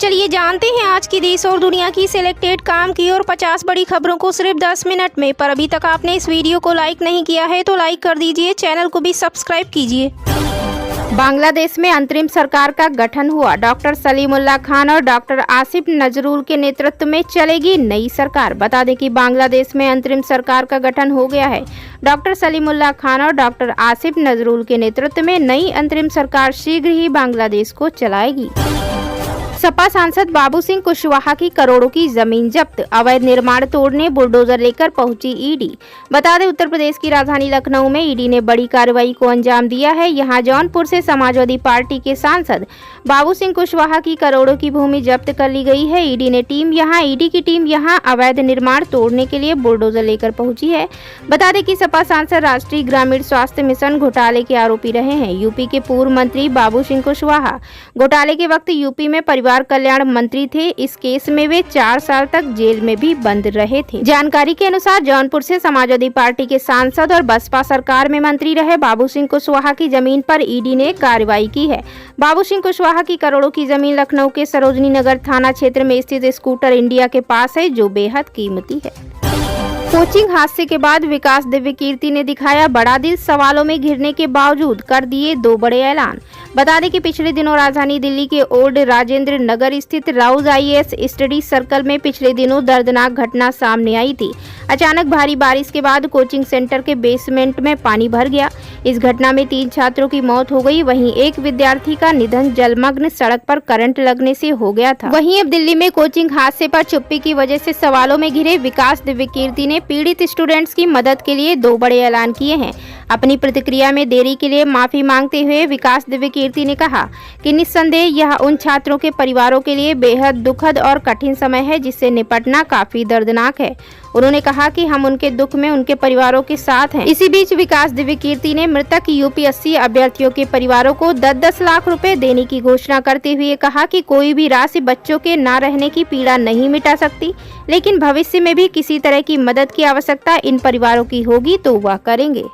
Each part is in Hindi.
चलिए जानते हैं आज की देश और दुनिया की सिलेक्टेड काम की और 50 बड़ी खबरों को सिर्फ 10 मिनट में। पर अभी तक आपने इस वीडियो को लाइक नहीं किया है तो लाइक कर दीजिए, चैनल को भी सब्सक्राइब कीजिए। बांग्लादेश में अंतरिम सरकार का गठन हुआ। डॉक्टर सलीमुल्लाह खान और डॉक्टर आसिफ नजरुल के नेतृत्व में चलेगी नई सरकार। बता दें कि बांग्लादेश में अंतरिम सरकार का गठन हो गया है। डॉक्टर सलीमुल्लाह खान और डॉक्टर आसिफ नजरुल के नेतृत्व में नई अंतरिम सरकार शीघ्र ही बांग्लादेश को चलाएगी। सपा सांसद बाबू सिंह कुशवाहा की करोड़ों की जमीन जब्त। अवैध निर्माण तोड़ने बुलडोजर लेकर पहुंची ईडी। बता दें उत्तर प्रदेश की राजधानी लखनऊ में ईडी ने बड़ी कार्रवाई को अंजाम दिया है। यहां जौनपुर से समाजवादी पार्टी के सांसद बाबू सिंह कुशवाहा की करोड़ों की भूमि जब्त कर ली गई है। ईडी की टीम यहां अवैध निर्माण तोड़ने के लिए बुलडोजर लेकर पहुंची है। बता दें कि सपा सांसद राष्ट्रीय ग्रामीण स्वास्थ्य मिशन घोटाले के आरोपी रहे हैं। यूपी के पूर्व मंत्री बाबू सिंह कुशवाहा घोटाले के वक्त यूपी में परिवार कल्याण मंत्री थे। इस केस में वे 4 साल तक जेल में भी बंद रहे थे। जानकारी के अनुसार जौनपुर से समाजवादी पार्टी के सांसद और बसपा सरकार में मंत्री रहे बाबू सिंह कुशवाहा की जमीन पर ईडी ने कार्रवाई की है। बाबू सिंह कुशवाहा की करोड़ों की जमीन लखनऊ के सरोजनी नगर थाना क्षेत्र में स्थित स्कूटर इंडिया के पास है, जो बेहद कीमती है। कोचिंग हादसे के बाद विकास दिव्य कीर्ति ने दिखाया बड़ा दिल। सवालों में घिरने के बावजूद कर दिए 2 बड़े ऐलान। बता दें कि पिछले दिनों राजधानी दिल्ली के ओल्ड राजेंद्र नगर स्थित राउज IAS स्टडी सर्कल में पिछले दिनों दर्दनाक घटना सामने आई थी। अचानक भारी बारिश के बाद कोचिंग सेंटर के बेसमेंट में पानी भर गया। इस घटना में 3 छात्रों की मौत हो गई। वहीं एक विद्यार्थी का निधन जलमग्न सड़क पर करंट लगने से हो गया था। वहीं अब दिल्ली में कोचिंग हादसे पर चुप्पी की वजह से सवालों में घिरे विकास दिव्य कीर्ति ने पीड़ित स्टूडेंट्स की मदद के लिए 2 बड़े ऐलान किए हैं। अपनी प्रतिक्रिया में देरी के लिए माफी मांगते हुए विकास दिव्य कीर्ति ने कहा कि निस्संदेह यह उन छात्रों के परिवारों के लिए बेहद दुखद और कठिन समय है, जिससे निपटना काफी दर्दनाक है। उन्होंने कहा कि हम उनके दुख में उनके परिवारों के साथ हैं। इसी बीच विकास दिव्य कीर्ति ने मृतक UPSC अभ्यर्थियों के परिवारों को 10-10 लाख रुपए देने की घोषणा करते हुए कहा कि कोई भी राशि बच्चों के न रहने की पीड़ा नहीं मिटा सकती, लेकिन भविष्य में भी किसी तरह की मदद की आवश्यकता इन परिवारों की होगी तो वह करेंगे।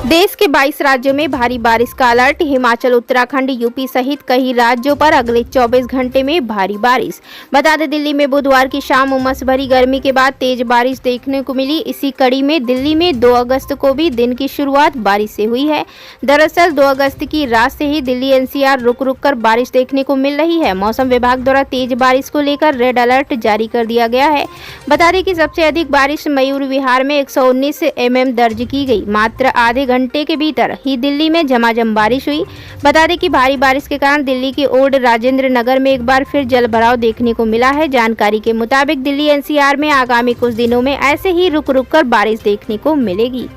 देश के 22 राज्यों में भारी बारिश का अलर्ट। हिमाचल, उत्तराखंड, यूपी सहित कई राज्यों पर अगले 24 घंटे में भारी बारिश। बता दें दिल्ली में बुधवार की शाम उमस भरी गर्मी के बाद तेज बारिश देखने को मिली। इसी कड़ी में दिल्ली में 2 अगस्त को भी दिन की शुरुआत बारिश से हुई है। दरअसल 2 अगस्त की रात से ही दिल्ली NCR रुक रुक कर बारिश देखने को मिल रही है। मौसम विभाग द्वारा तेज बारिश को लेकर रेड अलर्ट जारी कर दिया गया है। बता दें कि सबसे अधिक बारिश मयूर विहार में 119 mm दर्ज की गई। मात्र आधे घंटे के भीतर ही दिल्ली में झमाझम बारिश हुई। बता दें कि भारी बारिश के कारण दिल्ली के ओल्ड राजेंद्र नगर में एक बार फिर जलभराव देखने को मिला है। जानकारी के मुताबिक दिल्ली NCR में आगामी कुछ दिनों में ऐसे ही रुक रुक कर बारिश देखने को मिलेगी।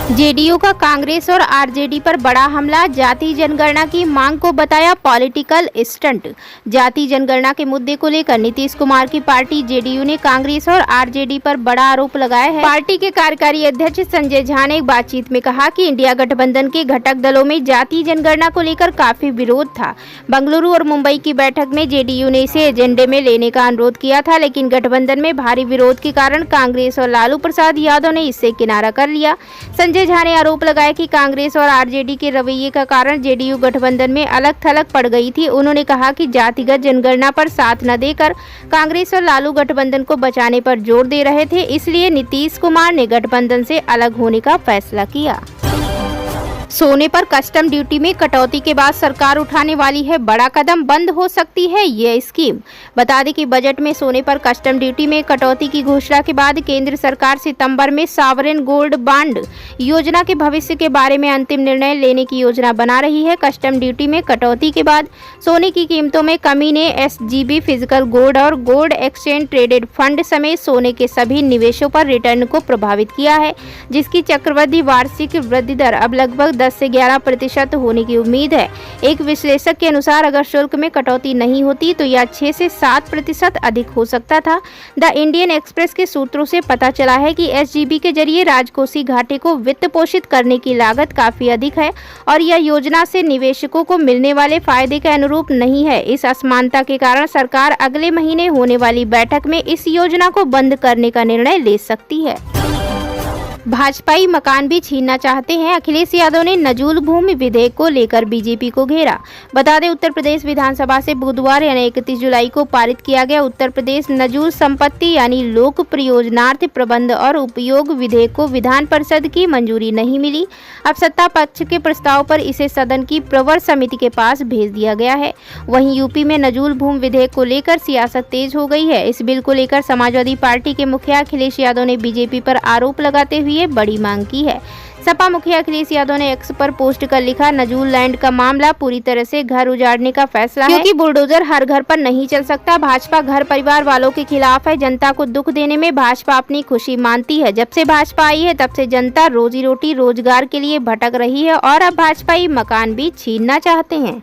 JDU का कांग्रेस और RJD पर बड़ा हमला। जाति जनगणना की मांग को बताया पॉलिटिकल स्टंट। जाति जनगणना के मुद्दे को लेकर नीतीश कुमार की पार्टी JDU ने कांग्रेस और RJD पर बड़ा आरोप लगाया है। पार्टी के कार्यकारी अध्यक्ष संजय झा ने एक बातचीत में कहा कि इंडिया गठबंधन के घटक दलों में जाति जनगणना को लेकर काफी विरोध था। बंगलुरु और मुंबई की बैठक में JDU ने इसे एजेंडे में लेने का अनुरोध किया था, लेकिन गठबंधन में भारी विरोध के कारण कांग्रेस और लालू प्रसाद यादव ने इससे किनारा कर लिया। संजय झा ने आरोप लगाया कि कांग्रेस और RJD के रवैये का कारण JDU गठबंधन में अलग थलग पड़ गई थी। उन्होंने कहा कि जातिगत जनगणना पर साथ न देकर कांग्रेस और लालू गठबंधन को बचाने पर जोर दे रहे थे, इसलिए नीतीश कुमार ने गठबंधन से अलग होने का फैसला किया। सोने पर कस्टम ड्यूटी में कटौती के बाद सरकार उठाने वाली है बड़ा कदम। बंद हो सकती है ये स्कीम। बता दें कि बजट में सोने पर कस्टम ड्यूटी में कटौती की घोषणा के बाद केंद्र सरकार सितंबर में सॉवरेन गोल्ड बॉन्ड योजना के भविष्य के बारे में अंतिम निर्णय लेने की योजना बना रही है। कस्टम ड्यूटी में कटौती के बाद सोने की कीमतों में कमी ने SGB, फिजिकल गोल्ड और गोल्ड एक्सचेंज ट्रेडेड फंड समेत सोने के सभी निवेशों पर रिटर्न को प्रभावित किया है, जिसकी चक्रवृद्धि वार्षिक वृद्धि दर अब लगभग 10 से 11% होने की उम्मीद है। एक विश्लेषक के अनुसार अगर शुल्क में कटौती नहीं होती तो यह 6 से 7% अधिक हो सकता था। द इंडियन एक्सप्रेस के सूत्रों से पता चला है कि SGB के जरिए राजकोषीय घाटे को वित्त पोषित करने की लागत काफी अधिक है और यह योजना से निवेशकों को मिलने वाले फायदे के अनुरूप नहीं है। इस असमानता के कारण सरकार अगले महीने होने वाली बैठक में इस योजना को बंद करने का निर्णय ले सकती है। भाजपाई मकान भी छीनना चाहते हैं। अखिलेश यादव ने नजूल भूमि विधेयक को लेकर बीजेपी को घेरा। बता दें, उत्तर प्रदेश विधानसभा से बुधवार यानी 31 जुलाई को पारित किया गया उत्तर प्रदेश नजूल संपत्ति यानी लोक प्रयोजनार्थ प्रबंध और उपयोग विधेयक को विधान परिषद की मंजूरी नहीं मिली। अब सत्ता पक्ष के प्रस्ताव पर इसे सदन की प्रवर समिति के पास भेज दिया गया है। वहीं यूपी में नजूल भूमि विधेयक को लेकर सियासत तेज हो गई है। इस बिल को लेकर समाजवादी पार्टी के मुखिया अखिलेश यादव ने बीजेपी पर आरोप लगाते हुए बड़ी मांग की है। सपा मुखिया अखिलेश यादव ने एक्स पर पोस्ट कर लिखा, नजूल लैंड का मामला पूरी तरह से घर उजाड़ने का फैसला है, क्योंकि बुलडोजर हर घर पर नहीं चल सकता। भाजपा घर परिवार वालों के खिलाफ है। जनता को दुख देने में भाजपा अपनी खुशी मानती है। जब से भाजपा आई है तब से जनता रोजी रोटी रोजगार के लिए भटक रही है और अब भाजपाई मकान भी छीनना चाहते हैं।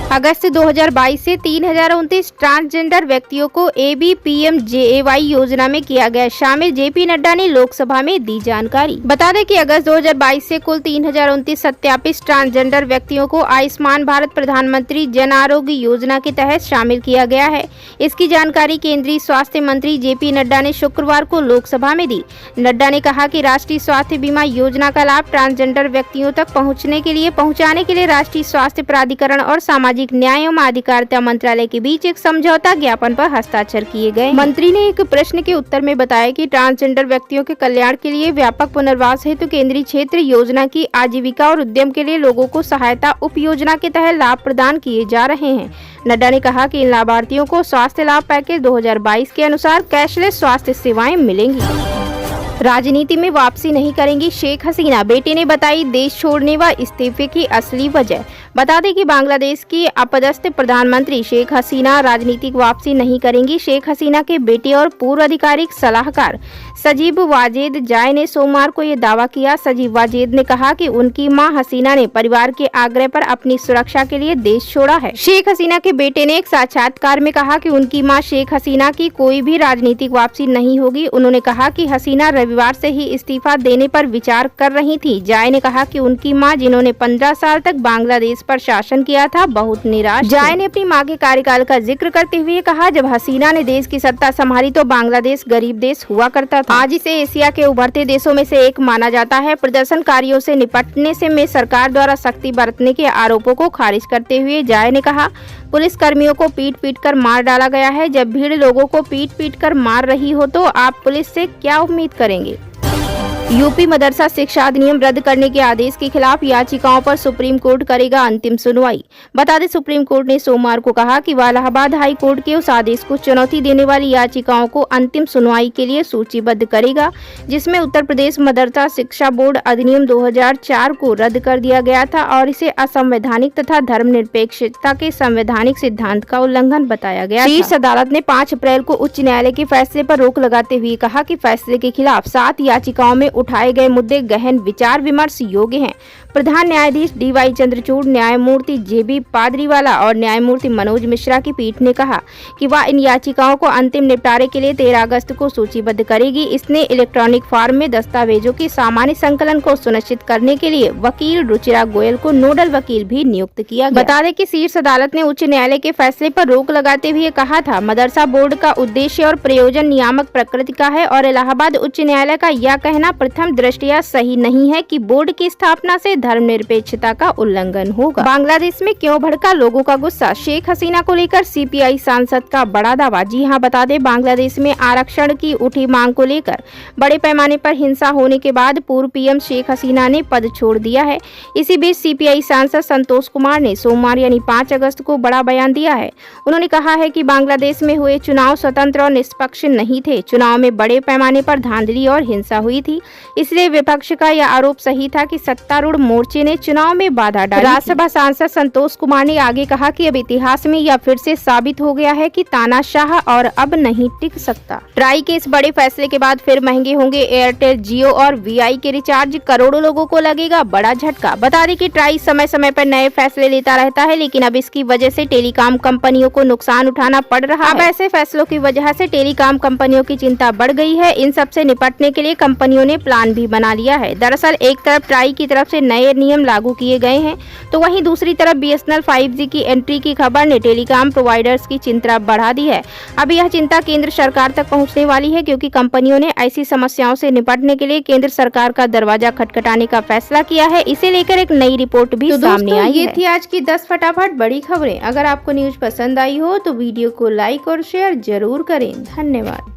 अगस्त 2022 से 3029 ट्रांसजेंडर व्यक्तियों को ABPMJAY योजना में किया गया शामिल। JP नड्डा ने लोकसभा में दी जानकारी। बता दें कि अगस्त 2022 से कुल 3029 सत्यापित ट्रांसजेंडर व्यक्तियों को आयुष्मान भारत प्रधानमंत्री जन आरोग्य योजना के तहत शामिल किया गया है। इसकी जानकारी केंद्रीय स्वास्थ्य मंत्री JP नड्डा ने शुक्रवार को लोकसभा में दी। नड्डा ने कहा कि राष्ट्रीय स्वास्थ्य बीमा योजना का लाभ ट्रांसजेंडर व्यक्तियों तक पहुँचाने के लिए राष्ट्रीय स्वास्थ्य प्राधिकरण और सामाजिक न्याय एवं अधिकारिता मंत्रालय के बीच एक समझौता ज्ञापन पर हस्ताक्षर किए गए। मंत्री ने एक प्रश्न के उत्तर में बताया कि ट्रांसजेंडर व्यक्तियों के कल्याण के लिए व्यापक पुनर्वास हेतु केंद्रीय क्षेत्र योजना की आजीविका और उद्यम के लिए लोगों को सहायता उप योजना के तहत लाभ प्रदान किए जा रहे हैं। नड्डा ने कहा कि इन लाभार्थियों को स्वास्थ्य लाभ पैकेज 2022 के अनुसार कैशलेस स्वास्थ्य सेवाएं मिलेंगी। राजनीति में वापसी नहीं करेंगी शेख हसीना, बेटे ने बताई देश छोड़ने व इस्तीफे की असली वजह। बता दें कि बांग्लादेश की अपदस्थ प्रधानमंत्री शेख हसीना राजनीतिक वापसी नहीं करेंगी। शेख हसीना के बेटे और पूर्व आधिकारिक सलाहकार सजीब वाजेद जाय ने सोमवार को ये दावा किया। सजीब वाजेद ने कहा कि उनकी मां हसीना ने परिवार के आग्रह पर अपनी सुरक्षा के लिए देश छोड़ा है। शेख हसीना के बेटे ने एक साक्षात्कार में कहा कि उनकी मां शेख हसीना की कोई भी राजनीतिक वापसी नहीं होगी। उन्होंने कहा कि हसीना रविवार से ही इस्तीफा देने पर विचार कर रही थी। जाय ने कहा कि उनकी मां, जिन्होंने 15 साल तक बांग्लादेश पर शासन किया था, बहुत निराश। जाय ने अपनी मां के कार्यकाल का जिक्र करते हुए कहा, जब हसीना ने देश की सत्ता संभाली तो बांग्लादेश गरीब देश हुआ करता था। आज इसे एशिया के उभरते देशों में से एक माना जाता है। प्रदर्शनकारियों से निपटने से में सरकार द्वारा सख्ती बरतने के आरोपों को खारिज करते हुए जाय ने कहा, पुलिस कर्मियों को पीट पीट कर मार डाला गया है। जब भीड़ लोगों को पीट पीट कर मार रही हो तो आप पुलिस से क्या उम्मीद करेंगे। यूपी मदरसा शिक्षा अधिनियम रद्द करने के आदेश के खिलाफ याचिकाओं पर सुप्रीम कोर्ट करेगा अंतिम सुनवाई। बता दें, सुप्रीम कोर्ट ने सोमवार को कहा कि वह इलाहाबाद हाई कोर्ट के उस आदेश को चुनौती देने वाली याचिकाओं को अंतिम सुनवाई के लिए सूचीबद्ध करेगा, जिसमें उत्तर प्रदेश मदरसा शिक्षा बोर्ड अधिनियम 2004 को रद्द कर दिया गया था और इसे असंवैधानिक तथा धर्मनिरपेक्षता के संवैधानिक सिद्धांत का उल्लंघन बताया गया। शीर्ष अदालत ने 5 अप्रैल को उच्च न्यायालय के फैसले पर रोक लगाते हुए कहा कि फैसले के खिलाफ 7 याचिकाओं में उठाए गए मुद्दे गहन विचार विमर्श योग्य हैं। प्रधान न्यायाधीश DY चंद्रचूड़, न्यायमूर्ति JB पादरीवाला और न्यायमूर्ति मनोज मिश्रा की पीठ ने कहा कि वह इन याचिकाओं को अंतिम निपटारे के लिए 13 अगस्त को सूचीबद्ध करेगी। इसने इलेक्ट्रॉनिक फॉर्म में दस्तावेजों के सामान्य संकलन को सुनिश्चित करने के लिए वकील रुचिरा गोयल को नोडल वकील भी नियुक्त किया गया। बता दें कि शीर्ष अदालत ने उच्च न्यायालय के फैसले पर रोक लगाते हुए कहा था, मदरसा बोर्ड का उद्देश्य और प्रयोजन नियामक प्रकृति का है और इलाहाबाद उच्च न्यायालय का यह कहना प्रथम दृष्टया सही नहीं है कि बोर्ड की स्थापना से धर्मनिरपेक्षता का उल्लंघन होगा। बांग्लादेश में क्यों भड़का लोगों का गुस्सा, शेख हसीना को लेकर CPI सांसद का बड़ा दावा। जी हां, बता दें, बांग्लादेश में आरक्षण की उठी मांग को लेकर बड़े पैमाने पर हिंसा होने के बाद पूर्व PM शेख हसीना ने पद छोड़ दिया है। इसी बीच CPI सांसद संतोष कुमार ने सोमवार यानी 5 अगस्त को बड़ा बयान दिया है। उन्होंने कहा है कि बांग्लादेश में हुए चुनाव स्वतंत्र और निष्पक्ष नहीं थे। चुनाव में बड़े पैमाने पर धांधली और हिंसा हुई थी, इसलिए विपक्ष का यह आरोप सही था कि सत्तारूढ़ मोर्चे ने चुनाव में बाधा डाली। राज्यसभा सांसद संतोष कुमार ने आगे कहा कि अब इतिहास में यह फिर से साबित हो गया है कि तानाशाह और अब नहीं टिक सकता। ट्राई के इस बड़े फैसले के बाद फिर महंगे होंगे एयरटेल, जियो और VI के रिचार्ज, करोड़ों लोगों को लगेगा बड़ा झटका। बता दें कि ट्राई समय समय पर नए फैसले लेता रहता है, लेकिन अब इसकी वजह से टेलीकॉम कंपनियों को नुकसान उठाना पड़ रहा है। अब ऐसे फैसलों की वजह से टेलीकॉम कंपनियों की चिंता बढ़ गई है। इन सब से निपटने के लिए कंपनियों ने प्लान भी बना लिया है। दरअसल एक तरफ ट्राई की तरफ से नए नए नियम लागू किए गए हैं, तो वहीं दूसरी तरफ BSNL 5G की एंट्री की खबर ने टेलीकॉम प्रोवाइडर्स की चिंता बढ़ा दी है। अब यह चिंता केंद्र सरकार तक पहुंचने वाली है, क्योंकि कंपनियों ने ऐसी समस्याओं से निपटने के लिए केंद्र सरकार का दरवाजा खटखटाने का फैसला किया है। इसे लेकर एक नई रिपोर्ट भी सामने आई है। ये थी आज की 10 फटाफट बड़ी खबरें। अगर आपको न्यूज पसंद आई हो तो वीडियो को लाइक और शेयर जरूर करें। धन्यवाद।